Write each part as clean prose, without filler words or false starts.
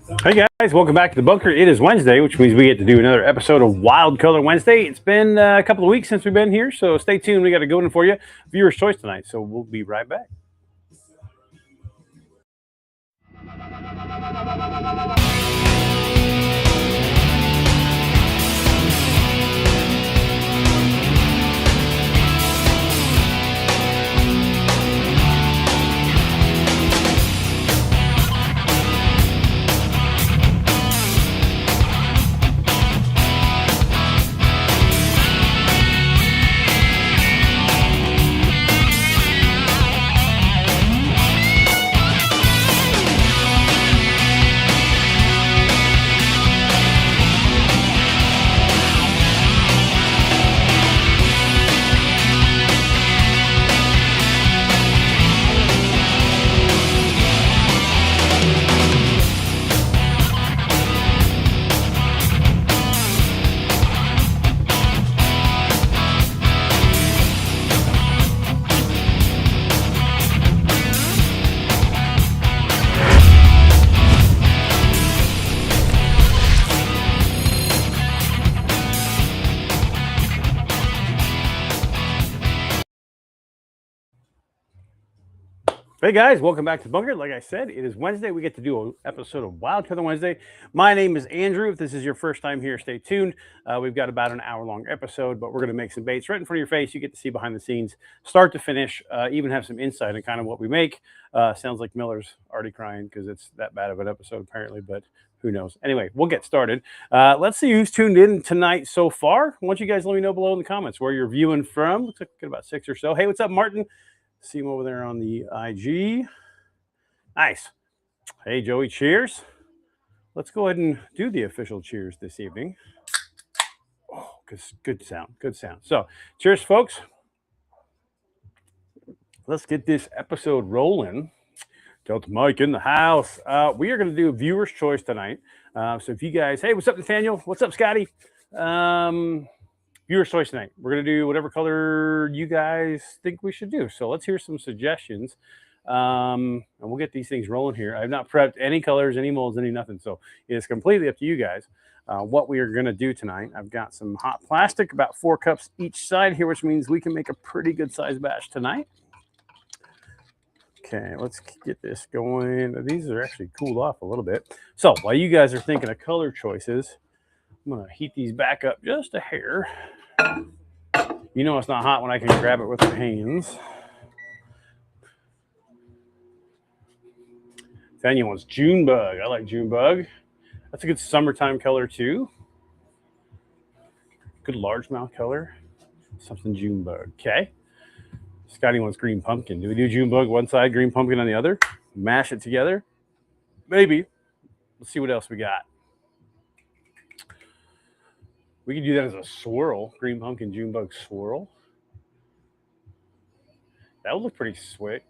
Hey guys, welcome back to the bunker. It is Wednesday, which means we get to do another episode of Wild Color Wednesday. It's been a couple of weeks since we've been here, so stay tuned. We got a good one for you. Viewer's choice tonight, so we'll be right back. Hey guys, welcome back to the bunker. Like I said, it is Wednesday. We get to do an episode of Wild Color Wednesday. My name is Andrew. If this is your first time here, stay tuned. We've got about an hour-long episode, but we're going to make some baits right in front of your face. You get to see behind the scenes, start to finish, even have some insight on kind of what we make. Sounds like Miller's already crying because it's that bad of an episode apparently, but who knows? Anyway, we'll get started. Let's see who's tuned in tonight so far. I want you guys to let me know below in the comments where you're viewing from. Looks like we got about 6 or so. Hey, what's up, Martin? See him over there on the IG. Nice. Hey, Joey, cheers. Let's go ahead and do the official cheers this evening. Oh, good sound, good sound. So, cheers, folks. Let's get this episode rolling. Delta Mike in the house. We are going to do a viewer's choice tonight. So if you guys, hey, what's up, Nathaniel? What's up, Scotty? Viewer's choice tonight. We're going to do whatever color you guys think we should do. So let's hear some suggestions. And we'll get these things rolling here. I've not prepped any colors, any molds, any nothing. So it's completely up to you guys what we are going to do tonight. I've got some hot plastic, about 4 cups each side here, which means we can make a pretty good size batch tonight. Okay, let's get this going. These are actually cooled off a little bit. So while you guys are thinking of color choices, I'm going to heat these back up just a hair. You know it's not hot when I can grab it with my hands. Daniel wants Junebug. I like Junebug. That's a good summertime color too. Good largemouth color. Something Junebug. Okay. Scotty wants green pumpkin. Do we do Junebug one side, green pumpkin on the other? Mash it together? Maybe. Let's see what else we got. We could do that as a swirl. Green pumpkin Junebug swirl. That would look pretty sweet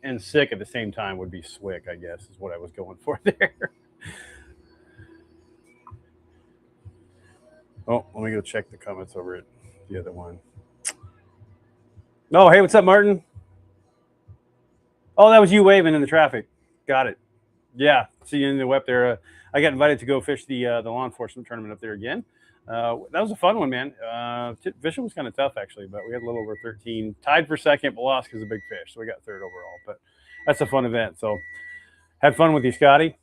and sick at the same time would be swick, I guess, is what I was going for there. Oh, let me go check the comments over at the other one. Oh, hey, what's up, Martin? Oh, that was you waving in the traffic. Got it. Yeah, see you in the web there. I got invited to go fish the law enforcement tournament up there again. That was a fun one, man. Fishing was kind of tough, actually, but we had a little over 13. Tied for second, but lost because of big fish. So we got third overall. But that's a fun event. So had fun with you, Scotty.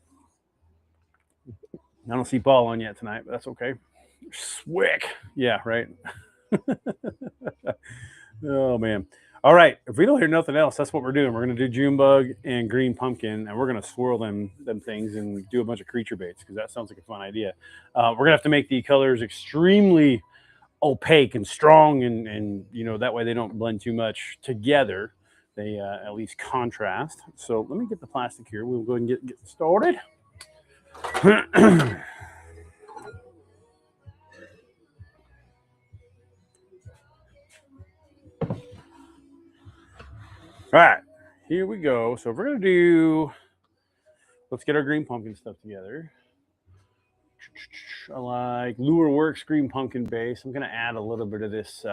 I don't see Paul on yet tonight, but that's okay. Swick. Yeah, right. Oh, man. All right. If we don't hear nothing else, that's what we're doing. We're going to do Junebug and green pumpkin, and we're going to swirl them things and do a bunch of creature baits because that sounds like a fun idea. We're going to have to make the colors extremely opaque and strong, and you know, that way they don't blend too much together. They at least contrast. So let me get the plastic here. We'll go ahead and get started. All right, here we go. So we're going to do, let's get our green pumpkin stuff together. I like Lure Works green pumpkin base. I'm going to add a little bit of this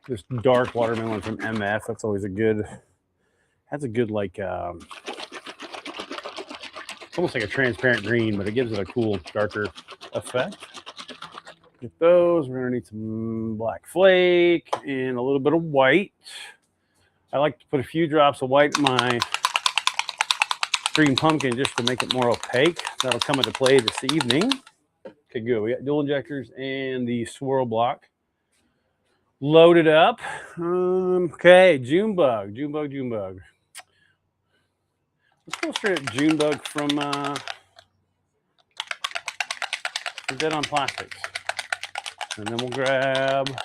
this dark watermelon from MF. That's always a good Has a good like almost like a transparent green, but it gives it a cool darker effect. Get those. We're gonna need some black flake and a little bit of white. I like to put a few drops of white in my green pumpkin just to make it more opaque. That'll come into play this evening. Okay, good. We got dual injectors and the swirl block loaded up. Okay, Junebug. Let's go straight at Junebug from Dead on Plastics. And then we'll grab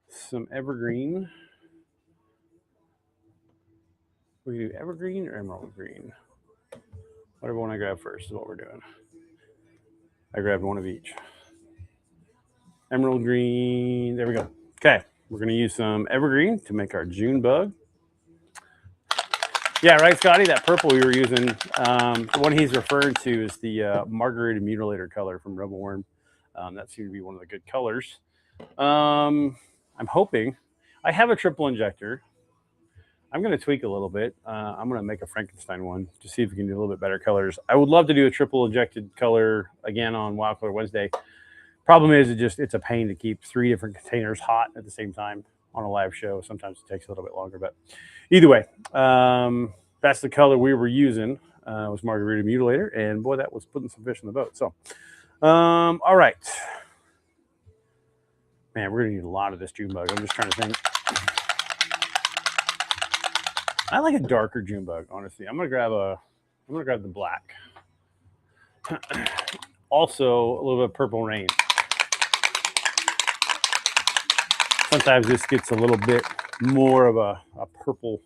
some Evergreen. We can do Evergreen or Emerald Green. Whatever one I grab first is what we're doing. I grabbed one of each. Emerald Green. There we go. Okay. We're going to use some Evergreen to make our Junebug. Yeah, right, Scotty? That purple we were using, the one he's referring to is the Margarita Mutilator color from Rebel Worm. That seemed to be one of the good colors. I'm hoping. I have a triple injector. I'm going to tweak a little bit. I'm going to make a Frankenstein one to see if we can do a little bit better colors. I would love to do a triple injected color again on Wild Color Wednesday. Problem is, it's a pain to keep 3 different containers hot at the same time on a live show. Sometimes it takes a little bit longer, but either way, that's the color we were using. Was Margarita Mutilator, and boy, that was putting some fish in the boat. So, all right, man, we're gonna need a lot of this Junebug. I'm just trying to think. I like a darker Junebug, honestly. I'm gonna grab the black. Also, a little bit of Purple Rain. Sometimes this gets a little bit more of a purple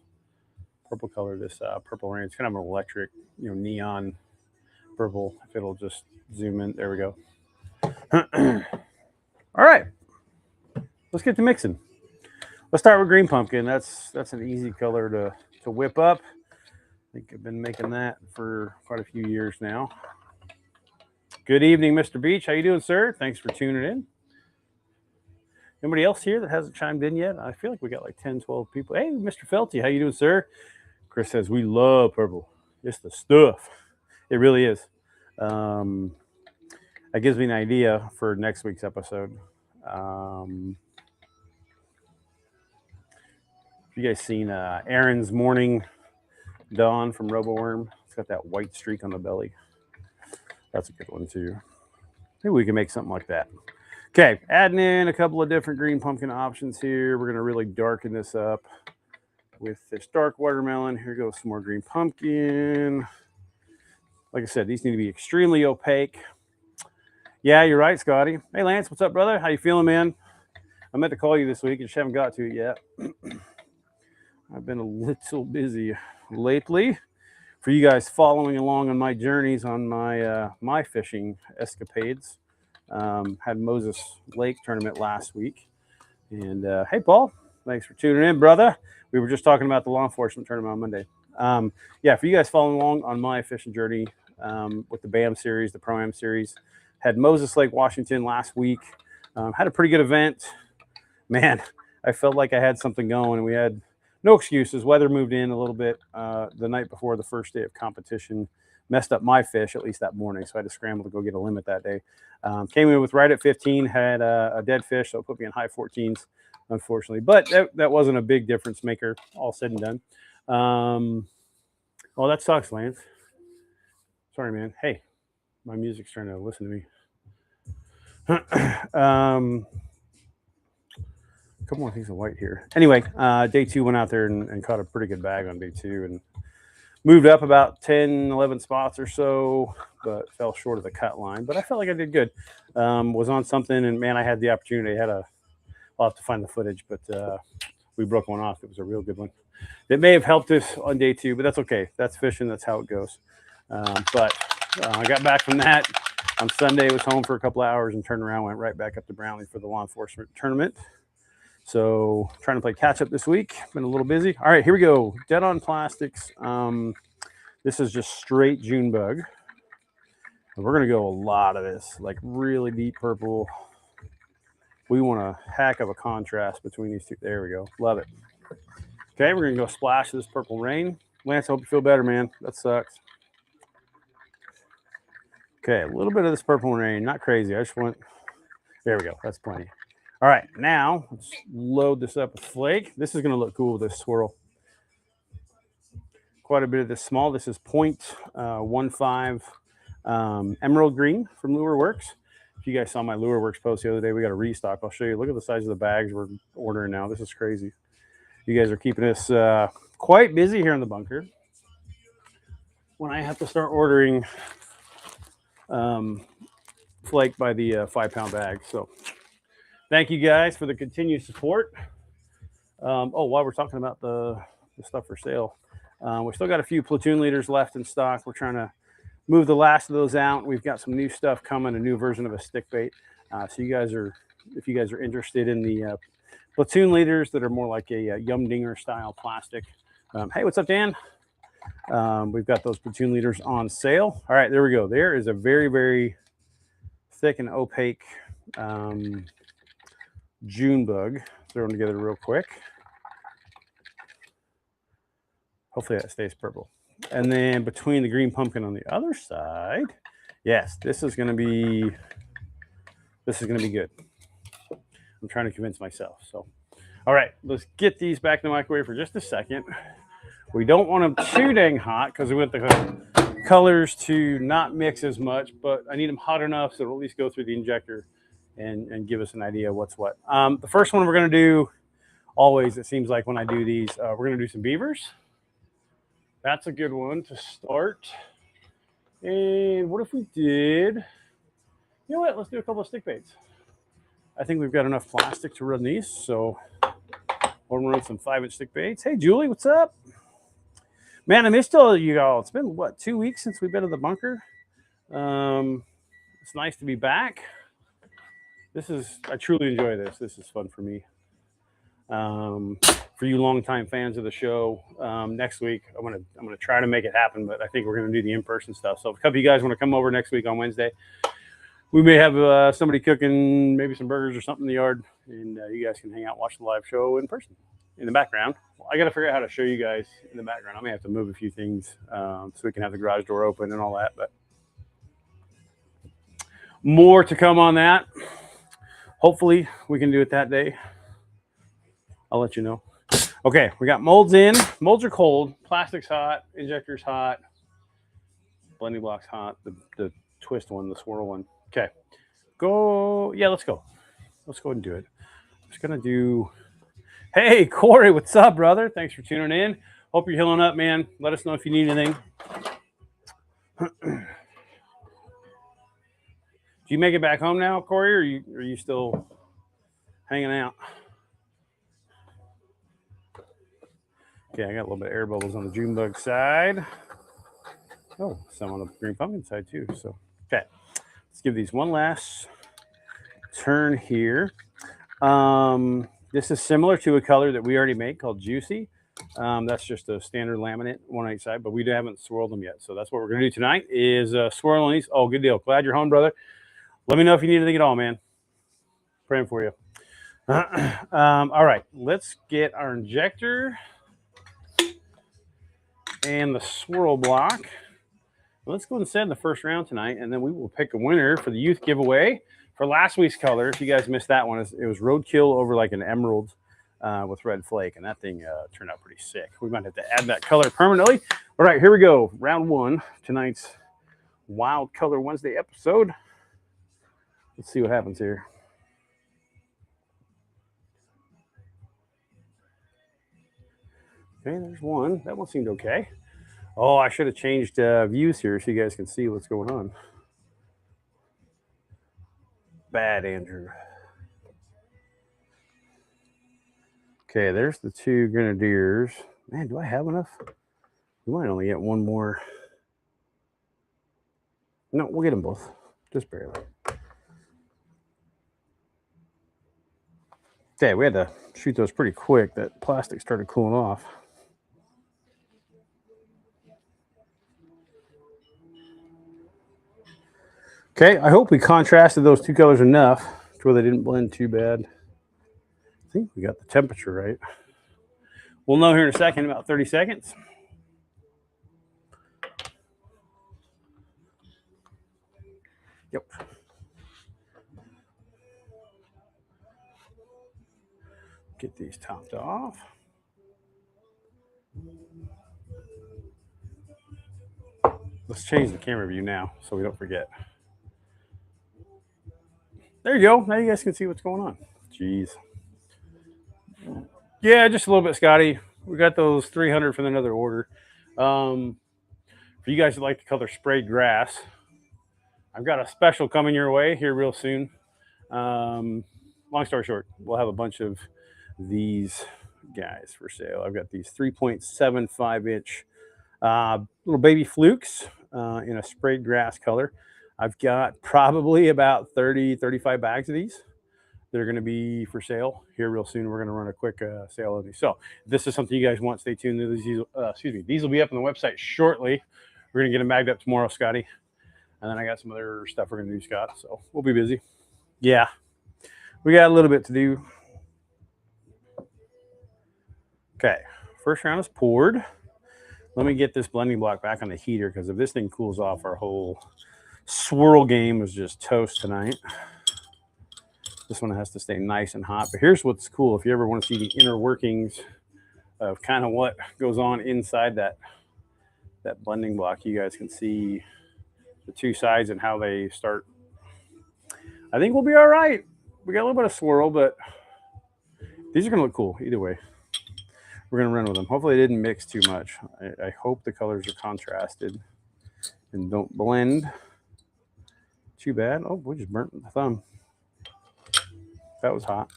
color. This Purple Rain. It's kind of an electric, neon purple. If it'll just zoom in, there we go. All right, let's get to mixing. Let's start with green pumpkin. That's an easy color to whip up. I think I've been making that for quite a few years now. Good evening, Mr. Beach. How you doing, sir? Thanks for tuning in. Anybody else here that hasn't chimed in yet? I feel like we got like 10, 12 people. Hey, Mr. Felty, how you doing, sir? Chris says, we love purple. It's the stuff. It really is. That gives me an idea for next week's episode. You guys seen Aaron's Morning Dawn from RoboWorm? It's got that white streak on the belly. That's a good one, too. Maybe we can make something like that. Okay, adding in a couple of different green pumpkin options here. We're going to really darken this up with this dark watermelon. Here goes some more green pumpkin. Like I said, these need to be extremely opaque. Yeah, you're right, Scotty. Hey, Lance, what's up, brother? How you feeling, man? I meant to call you this week. I just haven't got to it yet. I've been a little busy lately. For you guys following along on my journeys on my fishing escapades, had Moses Lake tournament last week. And hey, Paul, thanks for tuning in, brother. We were just talking about the law enforcement tournament on Monday. Yeah, for you guys following along on my fishing journey with the BAM series, the Pro-Am series, had Moses Lake, Washington last week. Had a pretty good event. Man, I felt like I had something going, and we had no excuses. Weather moved in a little bit the night before the first day of competition. Messed up my fish, at least that morning, so I had to scramble to go get a limit that day. Came in with right at 15, had a dead fish, so it put me in high 14s, unfortunately. But that wasn't a big difference maker, all said and done. Well, that sucks, Lance. Sorry, man. Hey, my music's trying to listen to me. A couple more things of white here. Anyway, day 2 went out there and caught a pretty good bag on day 2 and moved up about 10, 11 spots or so, but fell short of the cut line. But I felt like I did good. Was on something, and man, I had the opportunity. I'll have to find the footage, but we broke one off. It was a real good one. It may have helped us on day 2, but that's okay. That's fishing. That's how it goes. But I got back from that on Sunday. Was home for a couple of hours and turned around, went right back up to Brownlee for the law enforcement tournament. So trying to play catch up this week. Been a little busy. All right, here we go. Dead on Plastics. This is just straight Junebug. And we're going to go a lot of this, like really deep purple. We want a heck of a contrast between these two. There we go. Love it. Okay, we're going to go splash this Purple Rain. Lance, I hope you feel better, man. That sucks. Okay, a little bit of this Purple Rain. Not crazy. I just want... There we go. That's plenty. All right, now let's load this up with flake. This is going to look cool with this swirl. Quite a bit of this small. This is 0.15 emerald green from Lure Works. If you guys saw my Lure Works post the other day, we got a restock. I'll show you. Look at the size of the bags we're ordering now. This is crazy. You guys are keeping us quite busy here in the bunker. When I have to start ordering flake by the 5-pound bag. So thank you guys for the continued support. While we're talking about the stuff for sale, we still got a few platoon leaders left in stock. We're trying to move the last of those out. We've got some new stuff coming, a new version of a stick bait. So you guys are, if you guys are interested in the platoon leaders that are more like a Yumdinger style plastic. Hey, what's up, Dan? We've got those platoon leaders on sale. All right, there we go. There is a very, very thick and opaque June bug. Throw them together real quick. Hopefully that stays purple. And then between the green pumpkin on the other side, yes, this is going to be good. I'm trying to convince myself. So, all right, let's get these back in the microwave for just a second. We don't want them too dang hot because we want the colors to not mix as much, but I need them hot enough so it'll at least go through the injector and give us an idea of what's what. The first one we're going to do, always, it seems like when I do these, we're going to do some beavers. That's a good one to start. And what if we did, you know what, let's do a couple of stick baits. I think we've got enough plastic to run these, so we'll run some 5-inch stick baits. Hey, Julie, what's up? Man, I missed all of you all. It's been, what, 2 weeks since we've been in the bunker? It's nice to be back. I truly enjoy this. This is fun for me. For you longtime fans of the show, next week I'm gonna try to make it happen, but I think we're gonna do the in-person stuff. So if a couple of you guys want to come over next week on Wednesday, we may have somebody cooking maybe some burgers or something in the yard, and you guys can hang out and watch the live show in person. In the background, well, I got to figure out how to show you guys in the background. I may have to move a few things so we can have the garage door open and all that, but more to come on that. Hopefully we can do it that day. I'll let you know. Okay, we got molds in. Molds are cold. Plastic's hot. Injector's hot. Blending block's hot. The twist one, the swirl one. Okay. Go. Yeah, let's go. Let's go ahead and do it. I'm just going to do... Hey, Corey, what's up, brother? Thanks for tuning in. Hope you're healing up, man. Let us know if you need anything. Do you make it back home now, Corey, or are you still hanging out? Okay, I got a little bit of air bubbles on the June bug side. Oh, some on the green pumpkin side too. So, okay, let's give these one last turn here. This is similar to a color that we already made called Juicy. That's just a standard laminate, one on each side, but we haven't swirled them yet. So that's what we're going to do tonight is swirl on these. Oh, good deal. Glad you're home, brother. Let me know if you need anything at all, man. Praying for you. All right, let's get our injector and the swirl block. Let's go and send the first round tonight, and then we will pick a winner for the youth giveaway for last week's color. If you guys missed that one, it was Roadkill over like an emerald with red flake, and that thing turned out pretty sick. We might have to add that color permanently. All right, here we go. Round one, tonight's Wild Color Wednesday episode. Let's see what happens here. Okay, there's one. That one seemed okay. Oh, I should have changed views here so you guys can see what's going on. Bad, Andrew. Okay, there's the two grenadiers. Man, do I have enough? We might only get one more. No, we'll get them both. Just barely. Okay, we had to shoot those pretty quick. That plastic started cooling off. Okay, I hope we contrasted those two colors enough to where they didn't blend too bad. I think we got the temperature right. We'll know here in a second, about 30 seconds. Yep. Get these topped off. Let's change the camera view now so we don't forget. There you go. Now you guys can see what's going on. Jeez. Yeah, just a little bit, Scotty. We got those 300 from another order. For you guys that like the color sprayed grass, I've got a special coming your way here real soon. Long story short, we'll have a bunch of these guys for sale. I've got these 3.75 inch little baby flukes in a sprayed grass color. I've got probably about 35 bags of these. They're going to be for sale here real soon. We're going to run a quick sale of these. So if this is something you guys want, stay tuned. These will be up on the website shortly. We're going to get them bagged up tomorrow, Scotty. And then I got some other stuff we're going to do, Scott. So we'll be busy. Yeah, we got a little bit to do. Okay, first round is poured. Let me get this blending block back on the heater, because if this thing cools off, our whole swirl game is just toast tonight. This one has to stay nice and hot. But here's what's cool. If you ever want to see the inner workings of kind of what goes on inside that blending block, you guys can see the two sides and how they start. I think we'll be all right. We got a little bit of swirl, but these are going to look cool either way. We're going to run with them. Hopefully it didn't mix too much. I hope the colors are contrasted and don't blend too bad. Oh, we just burnt the thumb. That was hot.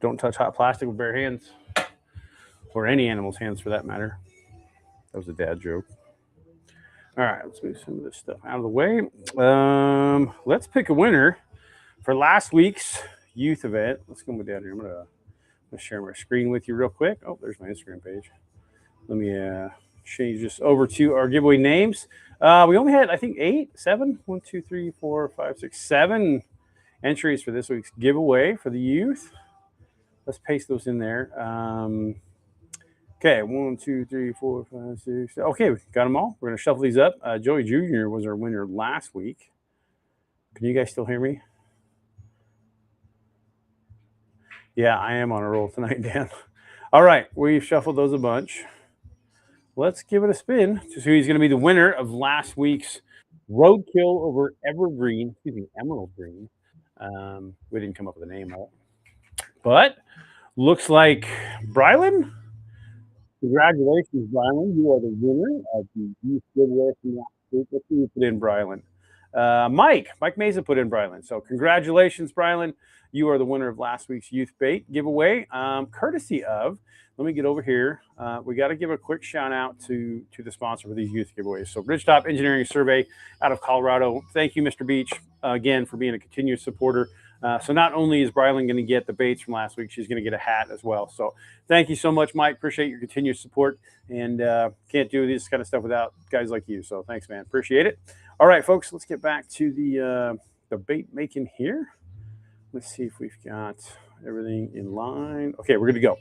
Don't touch hot plastic with bare hands, or any animal's hands for that matter. That was a dad joke. All right, let's move some of this stuff out of the way. Let's pick a winner for last week's youth event. Let's go down here. I'm gonna share my screen with you real quick. Oh, there's my Instagram page. Let me change this over to our giveaway names. We only had, I think, 7 entries for this week's giveaway for the youth. Let's paste those in there. Okay, 1, 2, 3, 4, 5, 6. Okay, we got them all. We're going to shuffle these up. Joey Jr. was our winner last week. Can you guys still hear me? Yeah, I am on a roll tonight, Dan. All right, we've shuffled those a bunch. Let's give it a spin to see who's going to be the winner of last week's Roadkill over Emerald Green. We didn't come up with a name, but looks like Brylan. Congratulations, Brylan. You are the winner of the youth giveaway from last week. Let's see who put in Brylan. Mike Mesa put in Brylan. So congratulations, Brylan. You are the winner of last week's youth bait giveaway, courtesy of. Let me get over here. We got to give a quick shout out to the sponsor for these youth giveaways. So Ridgetop Engineering Survey out of Colorado. Thank you, Mr. Beach, again, for being a continuous supporter. So not only is Brylan going to get the baits from last week, she's going to get a hat as well. So thank you so much, Mike. Appreciate your continued support, and can't do this kind of stuff without guys like you. So thanks, man. Appreciate it. All right, folks, let's get back to the bait making here. Let's see if we've got everything in line. Okay, we're good to go.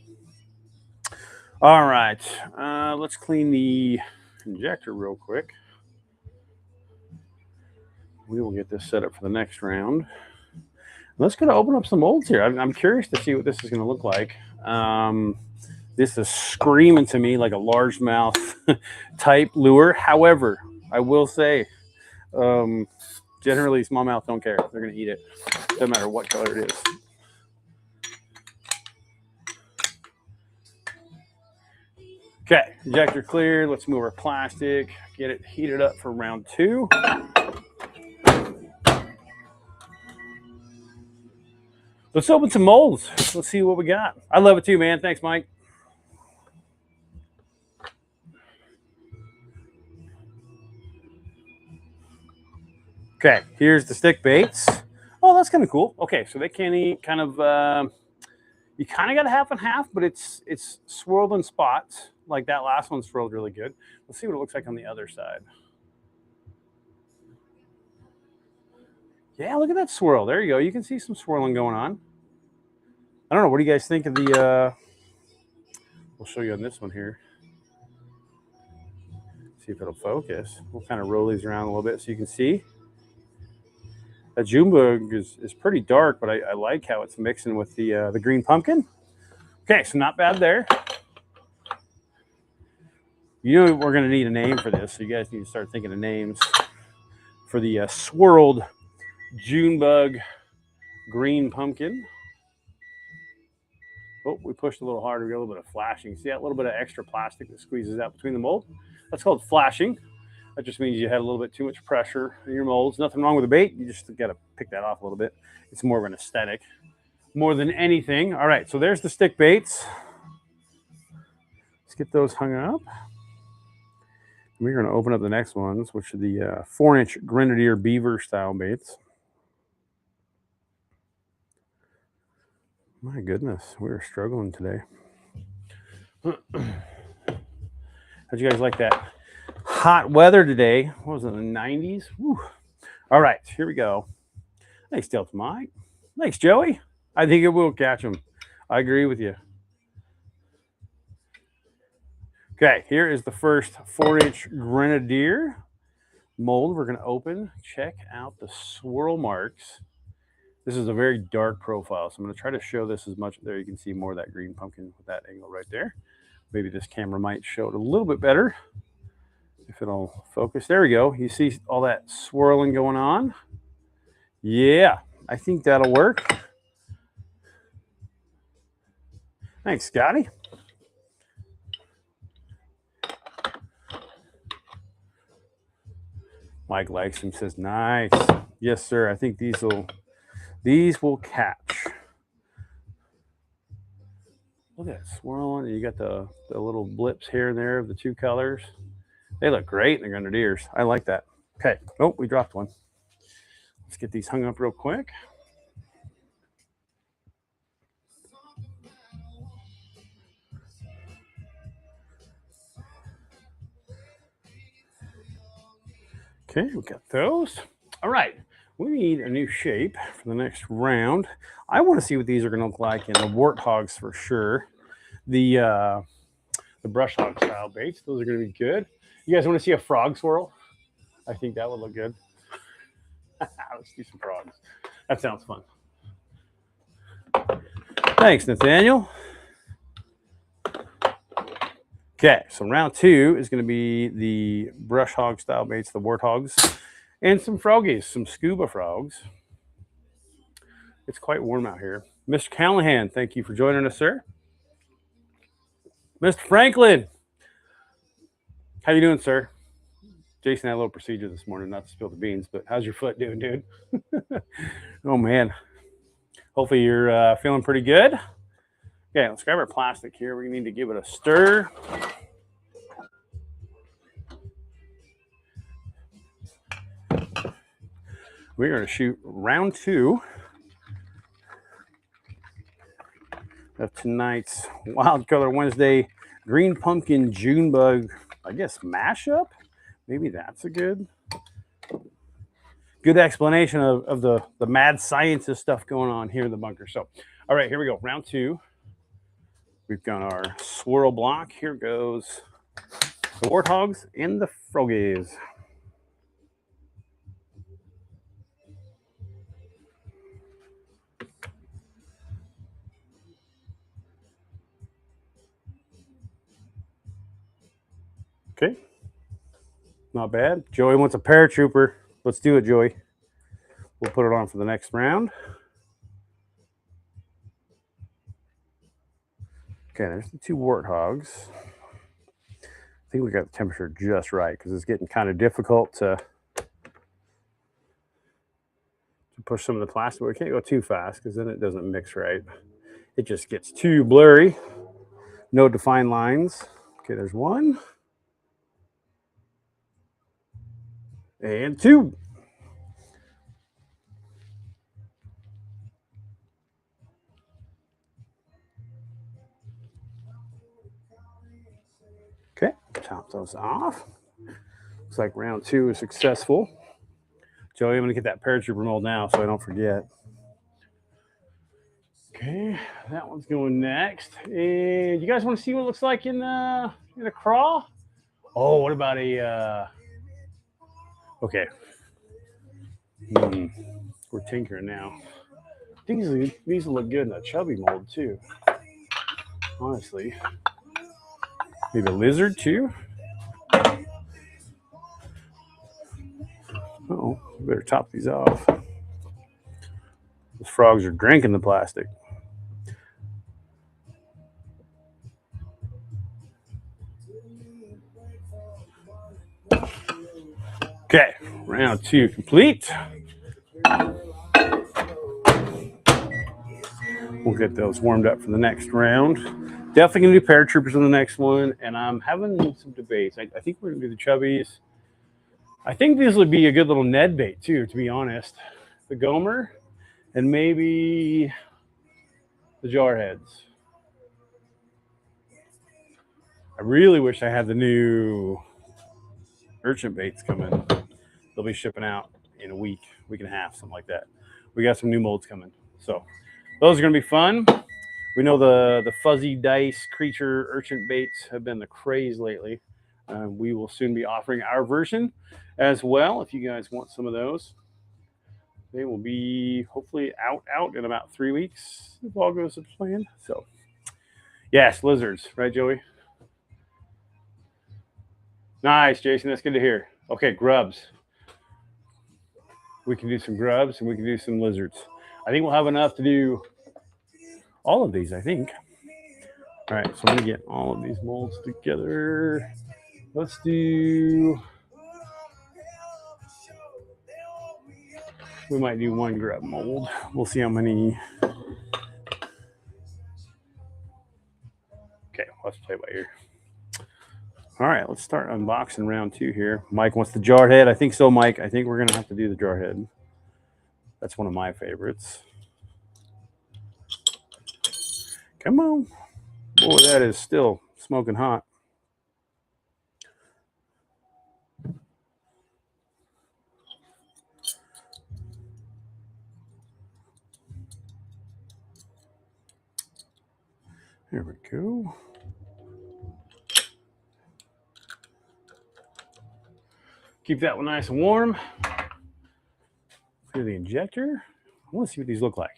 All right, let's clean the injector real quick. We will get this set up for the next round. Let's go to open up some molds here. I'm curious to see what this is going to look like. This is screaming to me like a largemouth type lure. However, I will say, generally smallmouth don't care. They're going to eat it, no matter what color it is. Okay, injector cleared. Let's move our plastic, get it heated up for round 2. Let's open some molds. Let's see what we got. I love it too, man. Thanks, Mike. Okay, here's the stick baits. Oh, that's kind of cool. Okay, so they can eat kind of, you kind of got a half and half, but it's swirled in spots. Like that last one swirled really good. Let's see what it looks like on the other side. Yeah, look at that swirl. There you go. You can see some swirling going on. I don't know. What do you guys think of the We'll show you on this one here. See if it'll focus. We'll kind of roll these around a little bit so you can see. That Junebug is pretty dark, but I like how it's mixing with the green pumpkin. Okay, so not bad there. You know we're going to need a name for this, so you guys need to start thinking of names for the swirled Junebug green pumpkin. Oh, we pushed a little harder. We got a little bit of flashing. See that little bit of extra plastic that squeezes out between the mold? That's called flashing. That just means you had a little bit too much pressure in your molds. Nothing wrong with the bait. You just got to pick that off a little bit. It's more of an aesthetic more than anything. All right, so there's the stick baits. Let's get those hung up. We're going to open up the next ones, which are the 4-inch Grenadier Beaver style baits. My goodness, we are struggling today. How'd you guys like that hot weather today? What was it, the 90s? Whew. All right, here we go. Thanks, Delta Mike. Thanks, Joey. I think it will catch them. I agree with you. Okay, here is the first 4-inch Grenadier mold we're going to open. Check out the swirl marks. This is a very dark profile, so I'm going to try to show this as much. There you can see more of that green pumpkin with that angle right there. Maybe this camera might show it a little bit better if it'll focus. There we go. You see all that swirling going on? Yeah, I think that'll work. Thanks, Scotty. Mike likes him, says, nice. Yes, sir. I think these will catch. Look at it swirling. You got the little blips here and there of the two colors. They look great in the Grenadiers. I like that. Okay. Oh, we dropped one. Let's get these hung up real quick. Okay, we got those. All right. We need a new shape for the next round. I want to see what these are going to look like in the warthogs for sure. The brush hog style baits. Those are going to be good. You guys want to see a frog swirl? I think that would look good. Let's do some frogs. That sounds fun. Thanks, Nathaniel. Okay, so round 2 is going to be the brush hog style baits, the warthogs, and some froggies, some scuba frogs. It's quite warm out here. Mr. Callahan, thank you for joining us, sir. Mr. Franklin, how you doing, sir? Jason had a little procedure this morning, not to spill the beans, but how's your foot doing, dude? Oh, man. Hopefully you're feeling pretty good. Okay, let's grab our plastic here. We need to give it a stir. We're going to shoot round 2 of tonight's Wild Color Wednesday Green Pumpkin Junebug, I guess, mashup. Maybe that's a good explanation of the mad scientist stuff going on here in the bunker. So, all right, here we go. Round 2. We've got our swirl block. Here goes the warthogs and the froggies. Okay. Not bad. Joey wants a paratrooper. Let's do it, Joey. We'll put it on for the next round. Okay, there's the 2 warthogs. I think we got the temperature just right because it's getting kind of difficult to push some of the plastic. We can't go too fast because then it doesn't mix right. It just gets too blurry. No defined lines. Okay, there's 1. And 2. Okay, top those off. Looks like round 2 is successful. Joey, I'm going to get that paratrooper mold now so I don't forget. Okay, that one's going next. And you guys want to see what it looks like in a craw? Oh, what about a? Okay, we're tinkering now. I think these will look good in a chubby mold too. Honestly, maybe a lizard too. Oh, better top these off. Those frogs are drinking the plastic. Okay, round 2 complete. We'll get those warmed up for the next round. Definitely gonna do paratroopers on the next one, and I'm having some debates. I think we're gonna do the chubbies. I think these would be a good little Ned bait too, to be honest. The Gomer and maybe the Jarheads. I really wish I had the new urchin baits coming. They'll be shipping out in a week and a half, something like that. We got some new molds coming, so those are going to be fun. We know the fuzzy dice creature urchin baits have been the craze lately. We will soon be offering our version as well. If you guys want some of those, they will be hopefully out in about 3 weeks if all goes as planned. So, yes, lizards, right, Joey? Nice, Jason. That's good to hear. Okay, grubs. We can do some grubs and we can do some lizards. I think we'll have enough to do all of these, I think. All right, so I'm gonna get all of these molds together. Let's do. We might do one grub mold. We'll see how many. Okay, let's play by ear. All right, let's start unboxing round 2 here. Mike wants the Jarhead. I think so, Mike. I think we're gonna have to do the Jarhead. That's one of my favorites. Come on. Boy, that is still smoking hot. There we go. Keep that one nice and warm. Clear the injector. I want to see what these look like.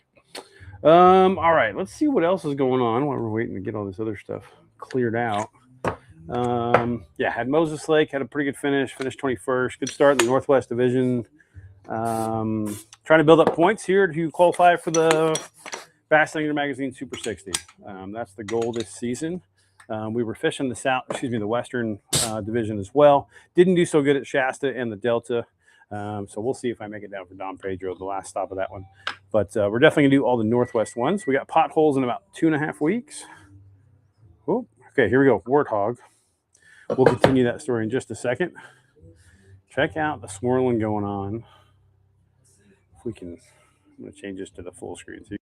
All right, let's see what else is going on while we're waiting to get all this other stuff cleared out. Yeah, had Moses Lake, had a pretty good finish, finished 21st. Good start in the Northwest Division. Trying to build up points here to qualify for the Bass Angler Magazine Super 60. That's the goal this season. We were fishing the Western Division as well. Didn't do so good at Shasta and the Delta. So we'll see if I make it down for Don Pedro, the last stop of that one. But we're definitely gonna do all the Northwest ones. We got potholes in about 2.5 weeks. Oh, okay, here we go. Warthog. We'll continue that story in just a second. Check out the swirling going on. If we can, I'm gonna change this to the full screen. So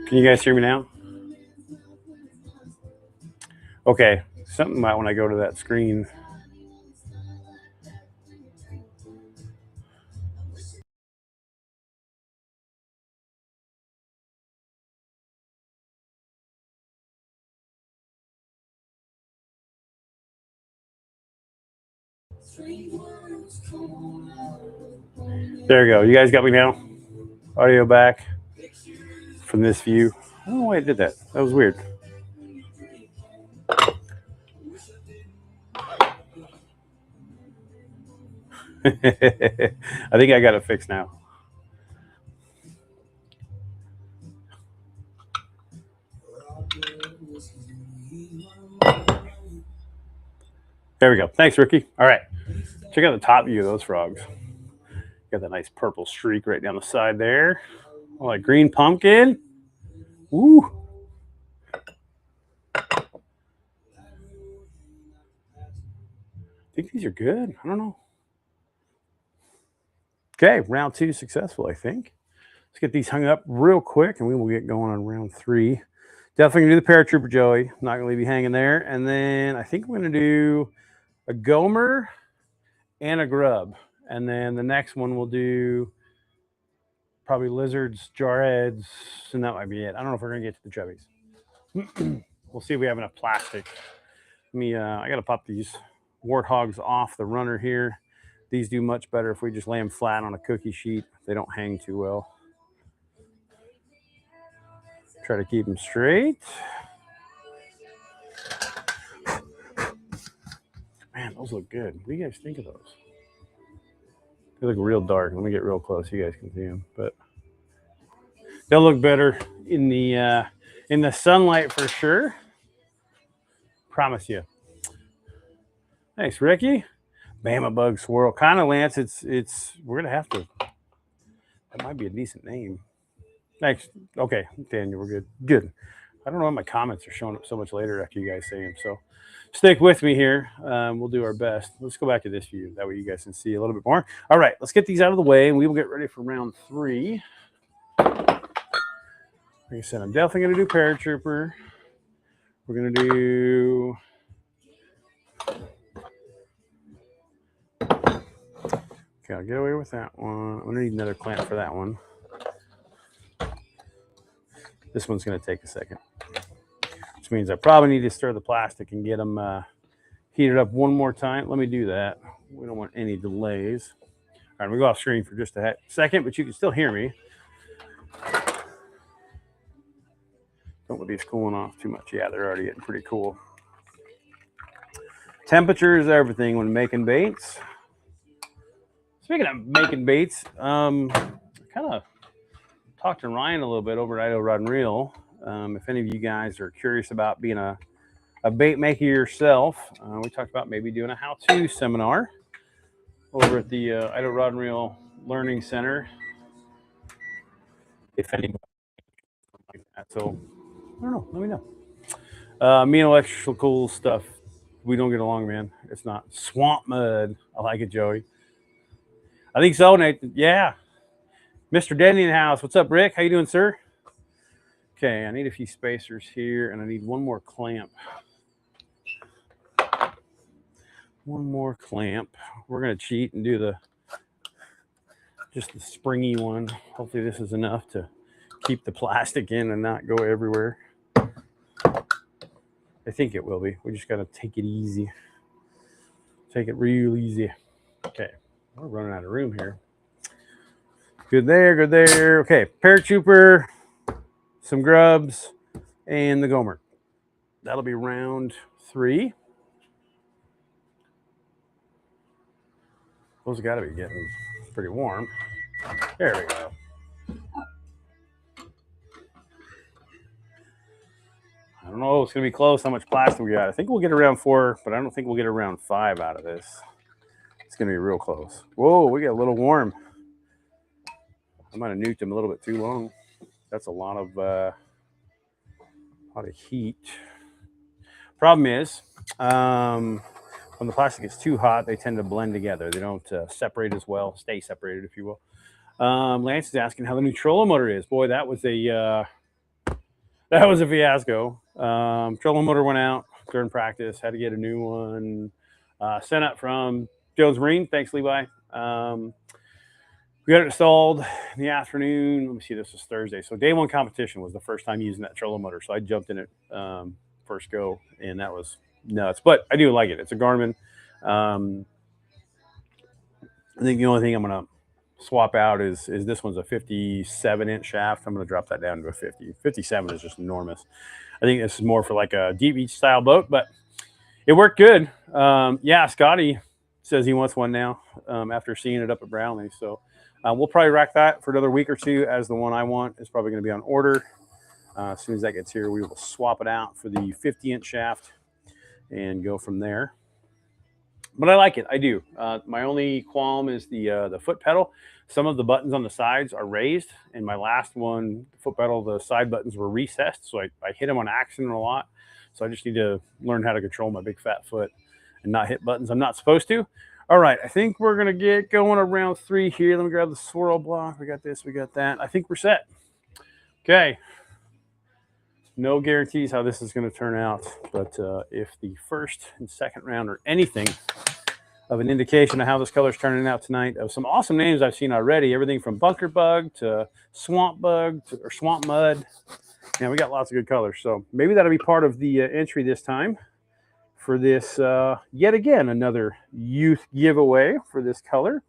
can you guys hear me now? Okay, something about when I go to that screen. There you go. You guys got me now? Audio back from this view. I don't know why I did that. That was weird. I think I got it fixed now. There we go. Thanks, Ricky. All right. Check out the top view of those frogs. Got that nice purple streak right down the side there. Oh, like green pumpkin. Woo. I think these are good. I don't know. Okay, round 2 successful, I think. Let's get these hung up real quick and we will get going on round 3. Definitely gonna do the paratrooper, Joey. I'm not gonna leave you hanging there. And then I think I'm gonna do a Gomer and a grub. And then the next one we'll do probably lizards, jarheads, and that might be it. I don't know if we're gonna get to the chubbies. We'll see if we have enough plastic. I gotta pop these warthogs off the runner here. These do much better if we just lay them flat on a cookie sheet. They don't hang too well. Try to keep them straight. Man, those look good. What do you guys think of those? They look real dark. Let me get real close. You guys can see them, but they'll look better in the sunlight for sure. Promise you. Thanks, Ricky. Bama Bug Swirl. Kind of, Lance. We're gonna have to. That might be a decent name. Thanks. Okay, Daniel, we're good. Good. I don't know why my comments are showing up so much later after you guys say them. So stick with me here. We'll do our best. Let's go back to this view. That way you guys can see a little bit more. All right, let's get these out of the way and we will get ready for round 3. Like I said, I'm definitely going to do paratrooper. We're going to do... Okay, I'll get away with that one. I'm going to need another clamp for that one. This one's going to take a second. Which means I probably need to stir the plastic and get them heated up one more time. Let me do that. We don't want any delays. All right, I'm going to go off screen for just a second, but you can still hear me. Don't let these cooling off too much. Yeah, they're already getting pretty cool. Temperature is everything when making baits. Speaking of making baits, I kind of talked to Ryan a little bit over at Idaho Rod and Reel. If any of you guys are curious about being a bait maker yourself, we talked about maybe doing a how-to seminar over at the Idaho Rod and Reel Learning Center. If anybody like that, so I don't know. Let me know. Me and electrical stuff, we don't get along, man. It's not swamp mud. I like it, Joey. I think so, Nathan. Yeah. Mr. Denny in the house. What's up, Rick? How you doing, sir? Okay, I need a few spacers here, and I need one more clamp. One more clamp. We're going to cheat and do just the springy one. Hopefully this is enough to keep the plastic in and not go everywhere. I think it will be. We just got to take it easy. Take it real easy. Okay, we're running out of room here. Good there, good there. Okay, paratrooper, some grubs, and the Gomer. That'll be round 3. Those got to be getting pretty warm. There we go. I don't know. It's going to be close how much plastic we got. I think we'll get around 4, but I don't think we'll get around 5 out of this. It's going to be real close. Whoa, we got a little warm. I might have nuked him a little bit too long. That's a lot of heat. Problem is, when the plastic gets too hot, they tend to blend together. They don't separate as well, stay separated, if you will. Lance is asking how the new trollo motor is. Boy, that was a fiasco. Trollo motor went out. during practice. Had to get a new one sent up from Jones Marine. Thanks, Levi. We got it installed in the afternoon. Let me see, this was Thursday. So day one competition was the first time using that trolling motor. So I jumped in it first go, and that was nuts. But I do like it. It's a Garmin. I think the only thing I'm going to swap out is this one's a 57-inch shaft. I'm going to drop that down to a 50. 57 is just enormous. I think this is more for like a deep beach style boat, but it worked good. Yeah, Scotty says he wants one now after seeing it up at Brownlee. So we'll probably rack that for another week or two, as the one I want is probably going to be on order. As soon as that gets here, we will swap it out for the 50-inch shaft and go from there. But I like it. I do. My only qualm is the foot pedal. Some of the buttons on the sides are raised. In my last one, the foot pedal, the side buttons were recessed. So I hit them on accident a lot. So I just need to learn how to control my big fat foot and not hit buttons I'm not supposed to. All right. I think we're going to get going on round 3 here. Let me grab the swirl block. We got this. We got that. I think we're set. Okay. No guarantees how this is going to turn out, but if the first and second round are anything of an indication of how this color is turning out tonight, of some awesome names I've seen already, everything from Bunker Bug to Swamp Bug or Swamp Mud. Yeah, we got lots of good colors, so maybe that'll be part of the entry this time for this, yet again, another youth giveaway for this color.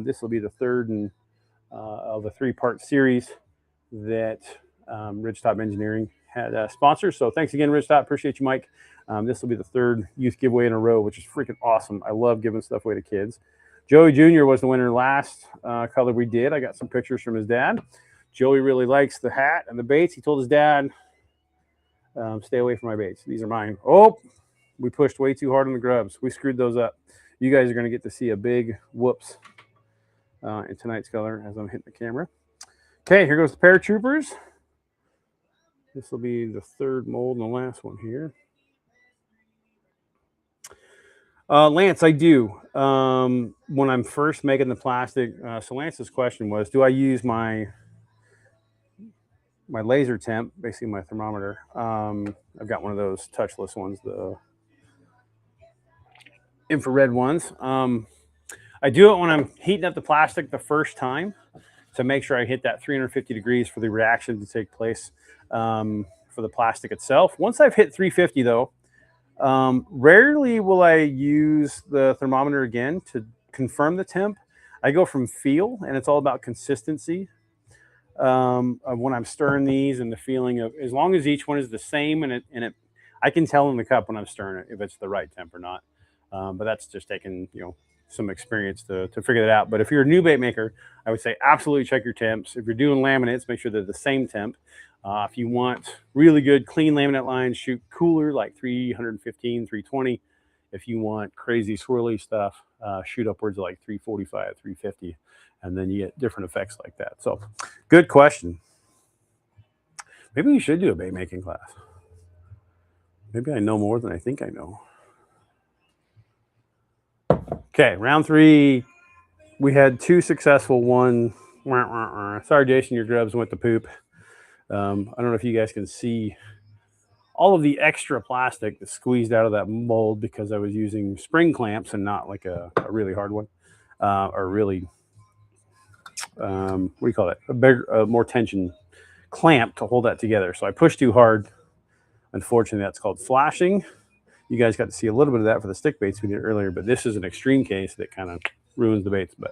This will be the third of a 3-part series that Ridgetop Engineering had sponsors. So thanks again, Ridgetop. Appreciate you, Mike. This will be the third youth giveaway in a row, which is freaking awesome. I love giving stuff away to kids. Joey Jr. was the winner last color we did. I got some pictures from his dad. Joey really likes the hat and the baits. He told his dad, stay away from my baits. These are mine. Oh, we pushed way too hard on the grubs. We screwed those up. You guys are going to get to see a big whoops in tonight's color as I'm hitting the camera. Okay, here goes the Paratroopers. This will be the third mold and the last one here. Lance, I do. When I'm first making the plastic, so Lance's question was, do I use my laser temp, basically my thermometer? I've got one of those touchless ones, the infrared ones. I do it when I'm heating up the plastic the first time to make sure I hit that 350 degrees for the reaction to take place for the plastic itself. Once I've hit 350 though, rarely will I use the thermometer again to confirm the temp. I go from feel, and it's all about consistency of when I'm stirring these and the feeling of, as long as each one is the same and I can tell in the cup when I'm stirring it if it's the right temp or not. But that's just taking, some experience to figure that out. But if you're a new bait maker, I would say absolutely check your temps. If you're doing laminates, make sure they're the same temp. If you want really good clean laminate lines, shoot cooler, like 315, 320. If you want crazy swirly stuff, shoot upwards of like 345, 350, and then you get different effects like that. So good question. Maybe we should do a bait making class. Maybe I know more than I think I know. Okay, round 3, we had 2 successful, one. Sorry, Jason, your grubs went to poop. I don't know if you guys can see all of the extra plastic that's squeezed out of that mold because I was using spring clamps and not like a really hard one, or really, what do you call it? A bigger, more tension clamp to hold that together. So I pushed too hard. Unfortunately, that's called flashing. You guys got to see a little bit of that for the stick baits we did earlier, but this is an extreme case that kind of ruins the baits. But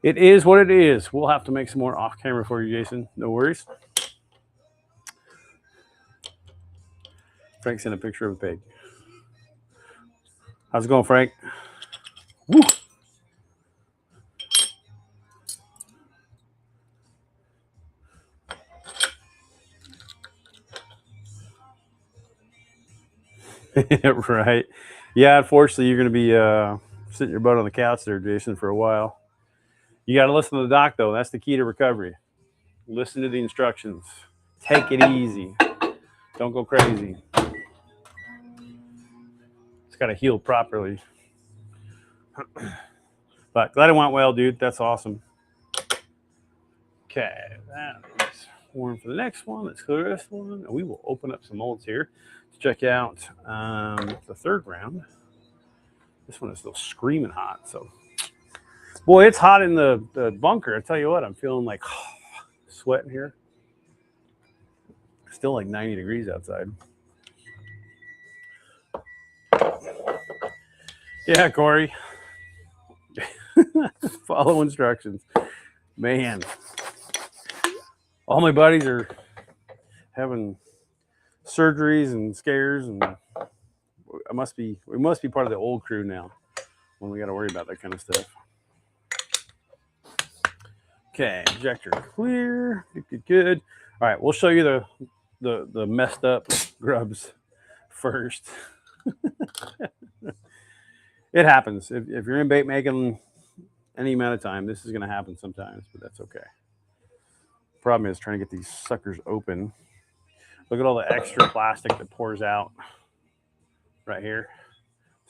it is what it is. We'll have to make some more off camera for you, Jason. No worries. Frank sent a picture of a pig. How's it going, Frank? Woo! Right. Yeah, unfortunately, you're going to be sitting your butt on the couch there, Jason, for a while. You got to listen to the doc, though. That's the key to recovery. Listen to the instructions. Take it easy. Don't go crazy. It's got to heal properly. But glad it went well, dude. That's awesome. Okay, that is pouring for the next one. Let's clear this one. And we will open up some molds here to check out the third round. This one is still screaming hot. So, boy, it's hot in the bunker. I tell you what, I'm feeling like sweating here. Still like 90 degrees outside. Yeah, Corey. Follow instructions. Man, all my buddies are having surgeries and scares, and we must be part of the old crew now when we got to worry about that kind of stuff. Okay, injector clear. Good. All right, we'll show you the messed up grubs first. It happens. If you're in bait making any amount of time, this is going to happen sometimes, but that's okay. Problem is trying to get these suckers open. Look at all the extra plastic that pours out right here.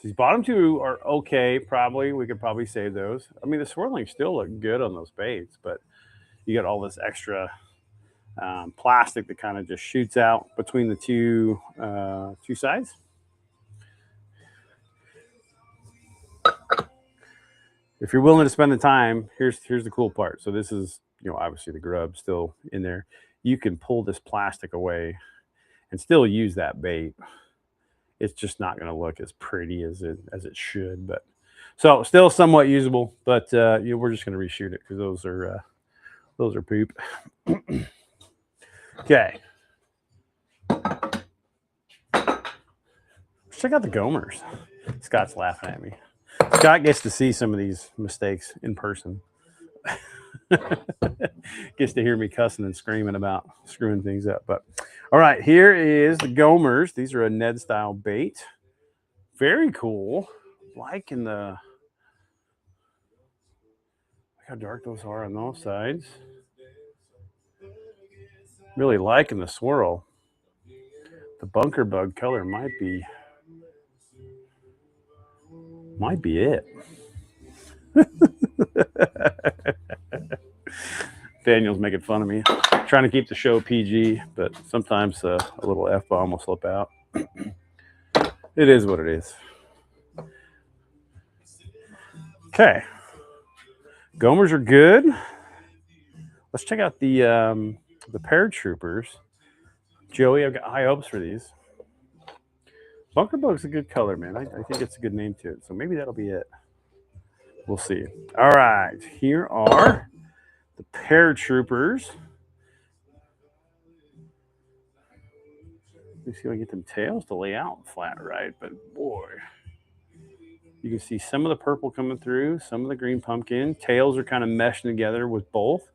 These bottom two are okay, probably. We could probably save those. I mean, the swirling still look good on those baits, but you got all this extra plastic that kind of just shoots out between the two sides. If you're willing to spend the time, here's the cool part. So this is, obviously the grub still in there. You can pull this plastic away and still use that bait. It's just not going to look as pretty as it should, but so still somewhat usable. But we're just going to reshoot it because those are poop. Okay. Let's check out the Gomers. Scott's laughing at me. Scott gets to see some of these mistakes in person. Gets to hear me cussing and screaming about screwing things up. But all right, here is the Gomers. These are a Ned style bait. Very cool. Liking look how dark those are on those sides. Really liking the swirl. The bunker bug color might be it. Daniel's making fun of me. Trying to keep the show PG, but sometimes a little F-bomb will slip out. It is what it is. Okay. Gomers are good. Let's check out the paratroopers. Joey, I've got high hopes for these. Bunker bug's a good color, man. I think it's a good name to it. So maybe that'll be it. We'll see. All right. Here are the paratroopers. Let me see if I can get them tails to lay out flat right. But boy, you can see some of the purple coming through, some of the green pumpkin. Tails are kind of meshing together with both.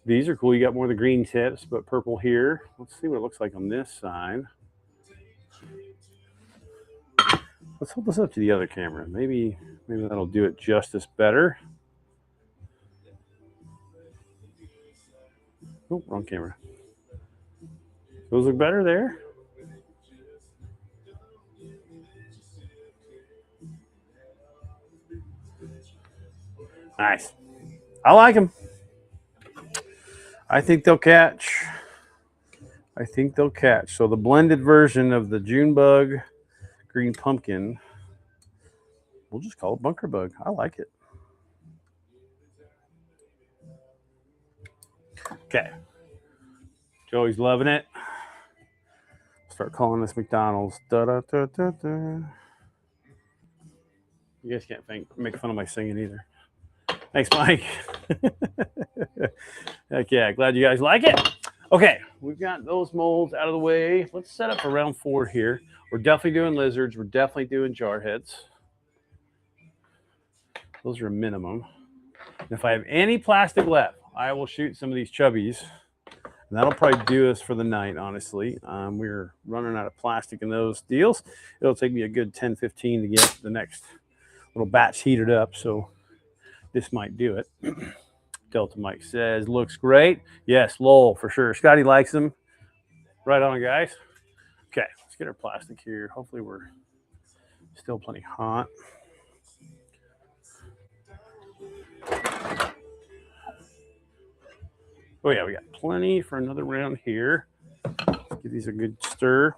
These are cool. You got more of the green tips, but purple here. Let's see what it looks like on this side. Let's hold this up to the other camera. Maybe that'll do it justice better. Oh, wrong camera. Those look better there. Nice. I like them. I think they'll catch. So the blended version of the June bug, green pumpkin, we'll just call it bunker bug. I like it. Okay. Joey's loving it. Start calling this McDonald's. Da, da, da, da, da. You guys can't make fun of my singing either. Thanks, Mike. Heck yeah, glad you guys like it. Okay, we've got those molds out of the way. Let's set up for round 4 here. We're definitely doing lizards. We're definitely doing jarheads. Those are a minimum. And if I have any plastic left, I will shoot some of these chubbies. And that'll probably do us for the night, honestly. We're running out of plastic in those deals. It'll take me a good 10, 15 to get the next little batch heated up. So this might do it. Delta Mike says, looks great. Yes, Lowell, for sure. Scotty likes them. Right on, guys. Okay, let's get our plastic here. Hopefully we're still plenty hot. Oh yeah, we got plenty for another round here. Let's give these a good stir.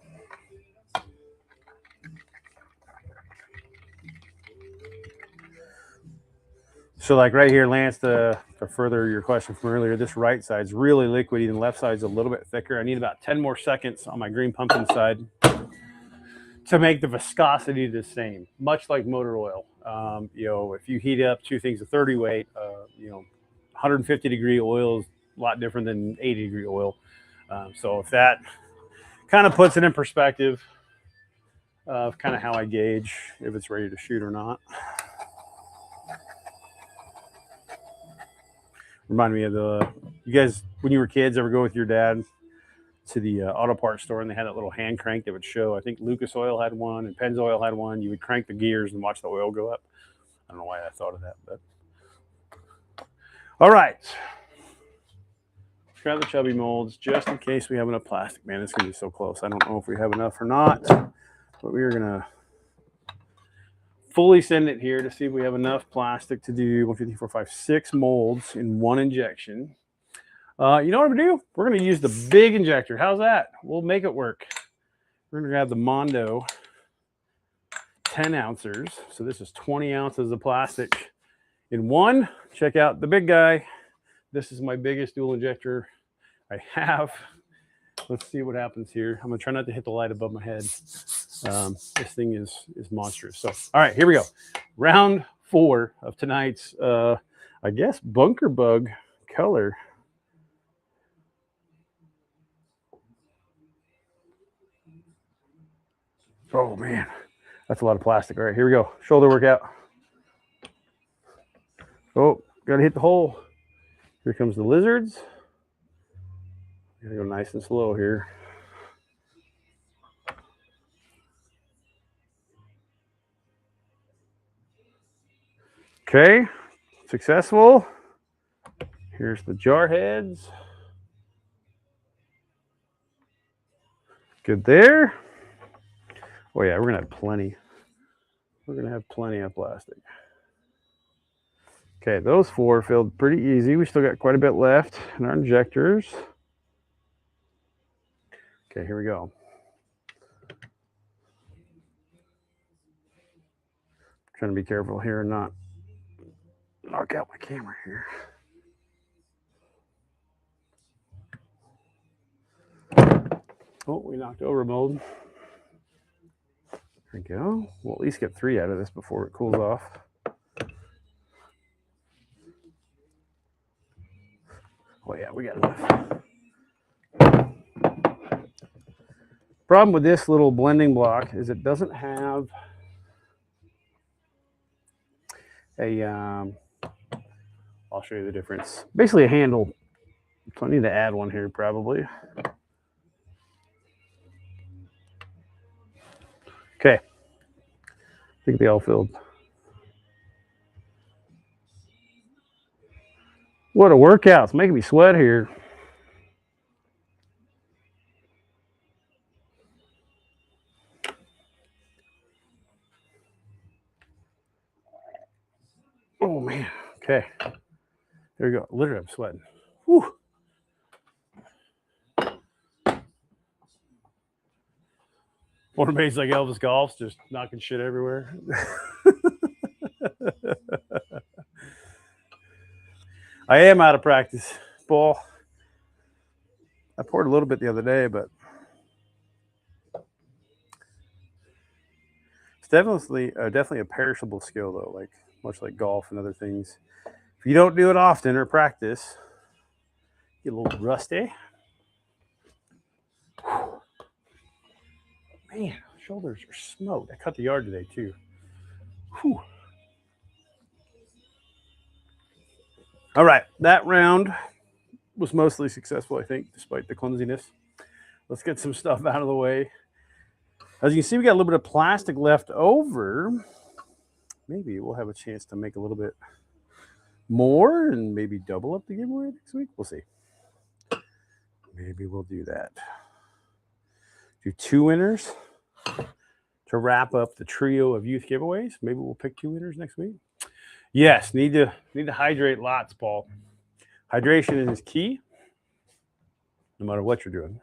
So like right here, Lance, to further your question from earlier, this right side's really liquidy and the left side's a little bit thicker. I need about 10 more seconds on my green pumpkin side to make the viscosity the same, much like motor oil. If you heat up two things of 30 weight, 150 degree oil is a lot different than 80 degree oil. So if that kind of puts it in perspective of kind of how I gauge if it's ready to shoot or not. Remind me of you guys, when you were kids, ever go with your dad to the auto parts store and they had that little hand crank that would show, I think Lucas Oil had one and Pennzoil had one. You would crank the gears and watch the oil go up. I don't know why I thought of that, but. All right. Let's grab the chubby molds just in case we have enough plastic. Man, it's going to be so close. I don't know if we have enough or not, but we are going to fully send it here to see if we have enough plastic to do 1, 2, 3, 4, 5, 6 molds in one injection. You know what I'm going to do? We're going to use the big injector. How's that? We'll make it work. We're going to grab the Mondo 10 ounces. So this is 20 ounces of plastic in one. Check out the big guy. This is my biggest dual injector I have. Let's see what happens here. I'm going to try not to hit the light above my head. This thing is monstrous. So, all right, here we go. Round 4 of tonight's, I guess, bunker bug color. Oh, man. That's a lot of plastic. All right, here we go. Shoulder workout. Oh, got to hit the hole. Here comes the lizards. Got to go nice and slow here. Okay, successful. Here's the jar heads. Good there. Oh yeah, we're gonna have plenty. We're gonna have plenty of plastic. Okay, those 4 filled pretty easy. We still got quite a bit left in our injectors. Okay, here we go. Trying to be careful here and not knock out my camera here. Oh, we knocked over a mold. There we go. We'll at least get 3 out of this before it cools off. Oh yeah, we got enough. Problem with this little blending block is it doesn't have a, I'll show you the difference. Basically a handle. So I need to add one here probably. Okay. I think they all filled. What a workout. It's making me sweat here. Oh man. Okay. There we go. Literally, I'm sweating. Whew. One of these like Elvis Golf's just knocking shit everywhere. I am out of practice, Paul. I poured a little bit the other day, but it's definitely a perishable skill, though. Like much like golf and other things, if you don't do it often or practice, you get a little rusty. Whew. Man, shoulders are smoked. I cut the yard today too. Whew. All right, that round was mostly successful, I think, despite the clumsiness. Let's get some stuff out of the way. As you can see, we got a little bit of plastic left over. Maybe we'll have a chance to make a little bit more and maybe double up the giveaway next week. We'll see. Maybe we'll do that. Do 2 winners to wrap up the trio of youth giveaways. Maybe we'll pick 2 winners next week. Yes, need to hydrate lots, Paul. Hydration is key. no matter what you're doing.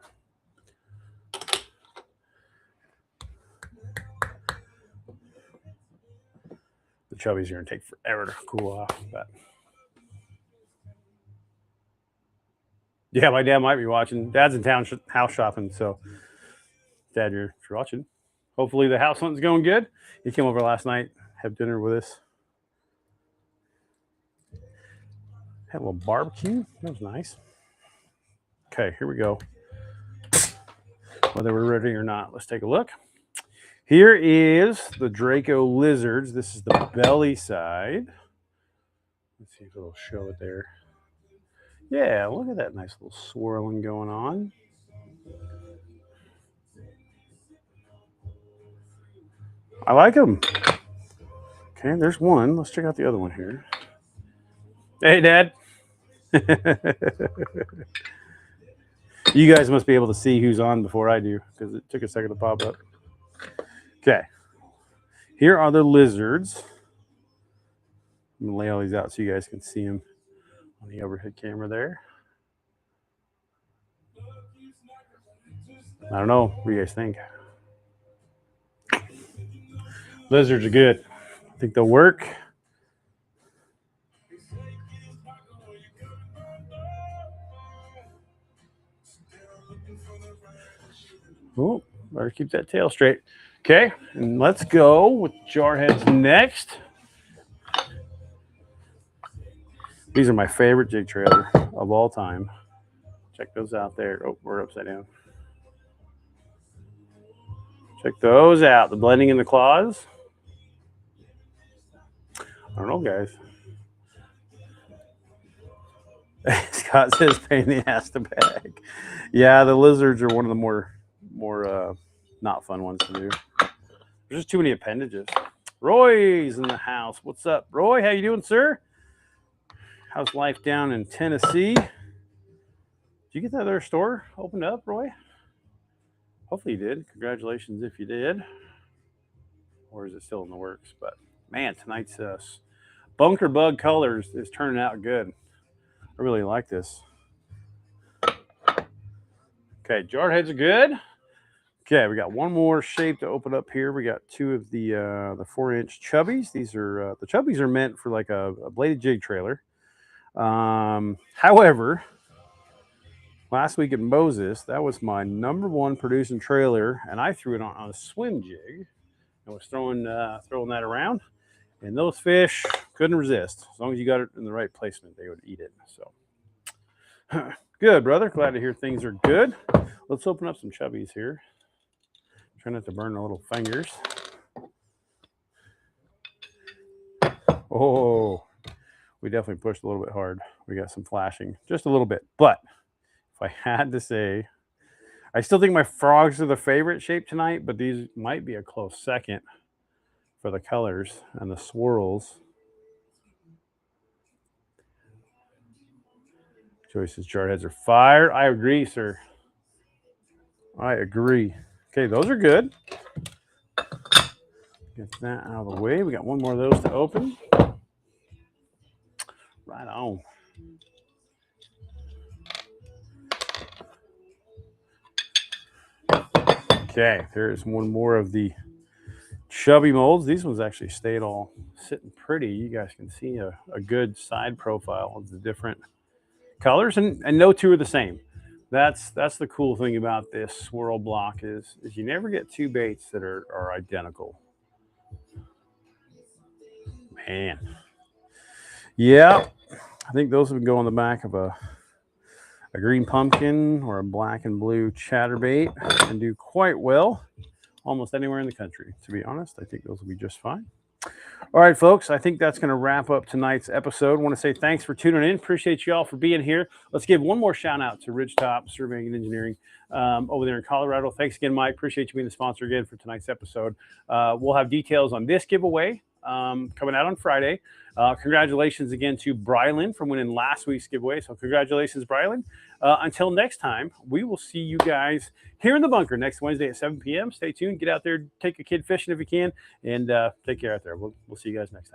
The chubbies are going to take forever to cool off. But yeah, my dad might be watching. Dad's in town house shopping, so Dad, you're watching. Hopefully the house hunting's going good. He came over last night, had dinner with us. Had a little barbecue. That was nice. Okay, here we go. Whether we're ready or not, let's take a look. Here is the Draco Lizards. This is the belly side. Let's see if it'll show it there. Yeah, look at that nice little swirling going on. I like them. Okay, there's one. Let's check out the other one here. Hey, Dad. You guys must be able to see who's on before I do because it took a second to pop up. Okay. Here are the lizards. I'm going to lay all these out so you guys can see them on the overhead camera there. I don't know. What do you guys think? Lizards are good. I think they'll work. Oh, better keep that tail straight. Okay, and let's go with Jarheads next. These are my favorite jig trailer of all time. Check those out there. Oh, we're upside down. Check those out. The blending in the claws. I don't know, guys. Scott says pain in the ass to bag. Yeah, the lizards are one of the more not fun ones to do. There's just too many appendages. Roy's in the house. What's up, Roy? How you doing, sir? How's life down in Tennessee? Did you get that other store opened up, Roy? Hopefully you did. Congratulations if you did. Or is it still in the works? But man, tonight's Bunker Bug Colors is turning out good. I really like this. Okay, Jarheads are good. Okay, we got one more shape to open up here. We got two of the 4-inch chubbies. These are the chubbies are meant for like a bladed jig trailer. However, last week at Moses, that was my #1 producing trailer, and I threw it on a swim jig. I was throwing that around, and those fish couldn't resist. As long as you got it in the right placement, they would eat it. So good, brother. Glad to hear things are good. Let's open up some chubbies here. Try not to burn the little fingers. Oh, we definitely pushed a little bit hard. We got some flashing, just a little bit. But if I had to say, I still think my frogs are the favorite shape tonight, but these might be a close second for the colors and the swirls. Joyce's Jarheads are fire. I agree, sir. I agree. Okay, those are good. Get that out of the way. We got one more of those to open. Right on. Okay, there's one more of the chubby molds. These ones actually stayed all sitting pretty. You guys can see a good side profile of the different colors, and no two are the same. That's the cool thing about this swirl block is you never get two baits that are identical. Man. Yeah, I think those would go on the back of a green pumpkin or a black and blue chatterbait and do quite well almost anywhere in the country. To be honest, I think those will be just fine. All right, folks, I think that's going to wrap up tonight's episode. I want to say thanks for tuning in. Appreciate you all for being here. Let's give one more shout out to Ridgetop Surveying and Engineering over there in Colorado. Thanks again, Mike. Appreciate you being the sponsor again for tonight's episode. We'll have details on this giveaway coming out on Friday. Congratulations again to Brylan for winning last week's giveaway. So congratulations, Brylan. Until next time, we will see you guys here in the bunker next Wednesday at 7 p.m. Stay tuned. Get out there, take a kid fishing if you can, and take care out there. We'll see you guys next time.